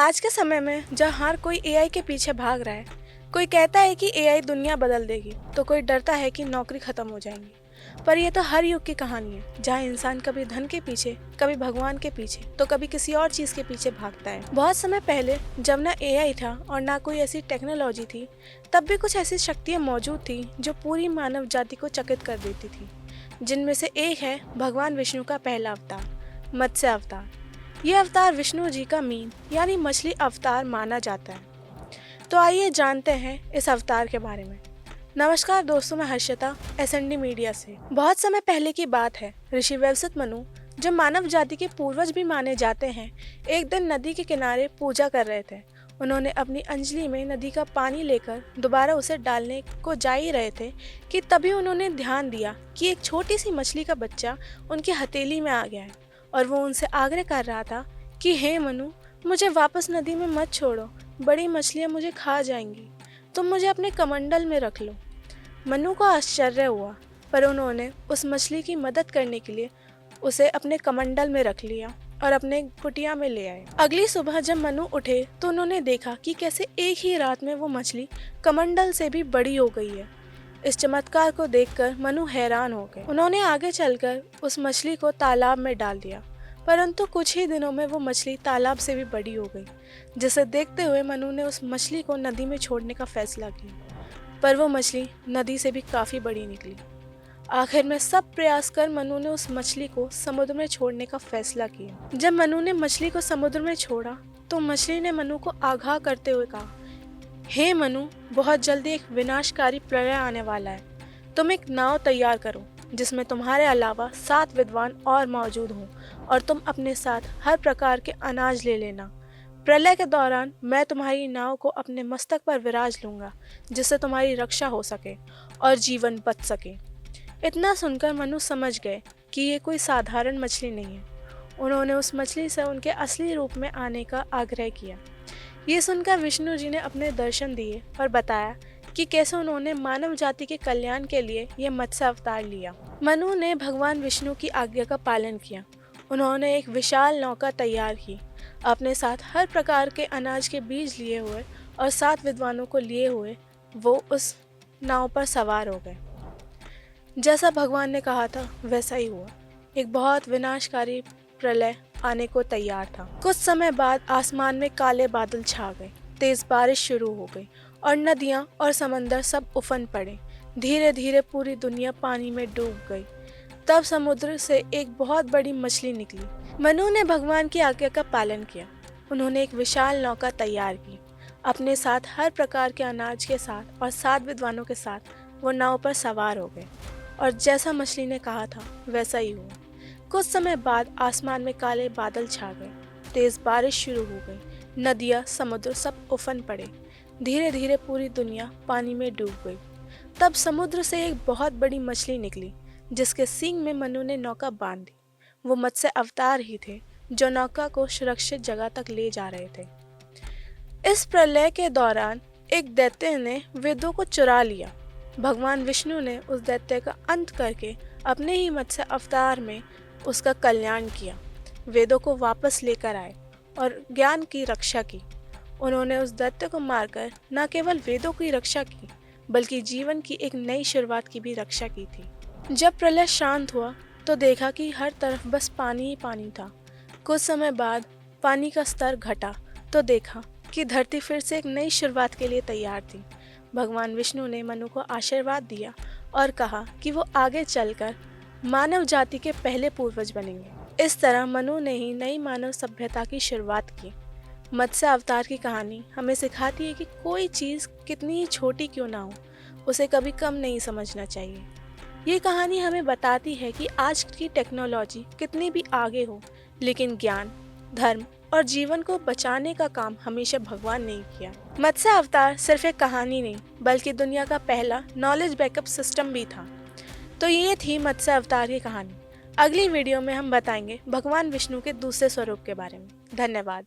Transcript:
आज के समय में जहाँ हर कोई एआई के पीछे भाग रहा है, कोई कहता है कि एआई दुनिया बदल देगी, तो कोई डरता है कि नौकरी खत्म हो जाएंगी। पर यह तो हर युग की कहानी है, जहाँ इंसान कभी धन के पीछे, कभी भगवान के पीछे, तो कभी किसी और चीज के पीछे भागता है। बहुत समय पहले जब ना एआई था और ना कोई ऐसी टेक्नोलॉजी थी, तब भी कुछ ऐसी शक्तियाँ मौजूद थी जो पूरी मानव जाति को चकित कर देती थी। जिनमें से एक है भगवान विष्णु का पहला अवतार, मत्स्य अवतार। यह अवतार विष्णु जी का मीन यानी मछली अवतार माना जाता है। तो आइए जानते हैं इस अवतार के बारे में। नमस्कार दोस्तों, मैं हर्षिता एसएनडी मीडिया से। बहुत समय पहले की बात है, ऋषि वैवस्वत मनु, जो मानव जाति के पूर्वज भी माने जाते हैं, एक दिन नदी के किनारे पूजा कर रहे थे। उन्होंने अपनी अंजलि में नदी का पानी लेकर दोबारा उसे डालने को जा ही रहे थे कि तभी उन्होंने ध्यान दिया कि एक छोटी सी मछली का बच्चा उनकी हथेली में आ गया है और वो उनसे आग्रह कर रहा था कि हे मनु, मुझे वापस नदी में मत छोड़ो, बड़ी मछलियाँ मुझे खा जाएंगी, तुम मुझे अपने कमंडल में रख लो। मनु को आश्चर्य हुआ, पर उन्होंने उस मछली की मदद करने के लिए उसे अपने कमंडल में रख लिया और अपने कुटिया में ले आए। अगली सुबह जब मनु उठे तो उन्होंने देखा कि कैसे एक ही रात में वो मछली कमंडल से भी बड़ी हो गई है। इस चमत्कार को देखकर मनु हैरान हो गए। उन्होंने आगे चलकर उस मछली को तालाब में डाल दिया, परंतु कुछ ही दिनों में वो मछली तालाब से भी बड़ी हो गई, जिसे देखते हुए मनु ने उस मछली को नदी में छोड़ने का फैसला किया। पर वो मछली नदी से भी काफी बड़ी निकली। आखिर में सब प्रयास कर मनु ने उस मछली को समुद्र में छोड़ने का फैसला किया। जब मनु ने मछली को समुद्र में छोड़ा तो मछली ने मनु को आगाह करते हुए कहा, हे मनु, बहुत जल्दी एक विनाशकारी प्रलय आने वाला है। तुम एक नाव तैयार करो जिसमें तुम्हारे अलावा 7 विद्वान और मौजूद हों और तुम अपने साथ हर प्रकार के अनाज ले लेना। प्रलय के दौरान मैं तुम्हारी नाव को अपने मस्तक पर विराज लूंगा, जिससे तुम्हारी रक्षा हो सके और जीवन बच सके। इतना सुनकर मनु समझ गए कि ये कोई साधारण मछली नहीं है। उन्होंने उस मछली से उनके असली रूप में आने का आग्रह किया। ये सुनकर विष्णु जी ने अपने दर्शन दिए और बताया कि कैसे उन्होंने मानव जाति के कल्याण के लिए यह मत्स्य अवतार लिया। मनु ने भगवान विष्णु की आज्ञा का पालन किया। उन्होंने एक विशाल नौका तैयार की, अपने साथ हर प्रकार के अनाज के बीज लिए हुए और 7 विद्वानों को लिए हुए वो उस नाव पर सवार हो गए। जैसा भगवान ने कहा था वैसा ही हुआ। एक बहुत विनाशकारी प्रलय आने को तैयार था। कुछ समय बाद आसमान में काले बादल छा गए, तेज बारिश शुरू हो गई और नदियां और समंदर सब उफन पड़े। धीरे धीरे पूरी दुनिया पानी में डूब गई। तब समुद्र से एक बहुत बड़ी मछली निकली। मनु ने भगवान की आज्ञा का पालन किया। उन्होंने एक विशाल नौका तैयार की। अपने साथ हर प्रकार के अनाज के साथ और 7 विद्वानों के साथ वो नाव पर सवार हो गए और जैसा मछली ने कहा था वैसा ही हुआ। कुछ समय बाद आसमान में काले बादल छा गए, तेज बारिश शुरू हो गई, नदियाँ समुद्र सब उफन पड़े। धीरे धीरे पूरी दुनिया पानी में डूब गई। तब समुद्र से एक बहुत बड़ी मछली निकली, जिसके सींग में मनु ने नौका बांध दी। वो मत्स्य अवतार ही थे जो नौका को सुरक्षित जगह तक ले जा रहे थे। इस प्रलय के दौरान एक दैत्य ने वेदों को चुरा लिया। भगवान विष्णु ने उस दैत्य का अंत करके अपने ही मत्स्य अवतार में उसका कल्याण किया। वेदों को वापस लेकर आए और ज्ञान की रक्षा की। उन्होंने उस दैत्य को मारकर न केवल वेदों की रक्षा की, बल्कि जीवन की एक नई शुरुआत की भी रक्षा की थी। जब प्रलय शांत हुआ तो देखा कि हर तरफ बस पानी ही पानी था। कुछ समय बाद पानी का स्तर घटा तो देखा कि धरती फिर से एक नई शुरुआत के लिए तैयार थी। भगवान विष्णु ने मनु को आशीर्वाद दिया और कहा कि वो आगे चलकर मानव जाति के पहले पूर्वज बनेंगे। इस तरह मनु ने ही नई मानव सभ्यता की शुरुआत की। मत्स्य अवतार की कहानी हमें सिखाती है कि कोई चीज़ कितनी ही छोटी क्यों ना हो, उसे कभी कम नहीं समझना चाहिए। ये कहानी हमें बताती है कि आज की टेक्नोलॉजी कितनी भी आगे हो, लेकिन ज्ञान, धर्म और जीवन को बचाने का काम हमेशा भगवान ने ही किया। मत्स्य अवतार सिर्फ एक कहानी नहीं, बल्कि दुनिया का पहला नॉलेज बैकअप सिस्टम भी था। तो ये थी मत्स्य अवतार की कहानी। अगली वीडियो में हम बताएंगे भगवान विष्णु के दूसरे स्वरूप के बारे में। धन्यवाद।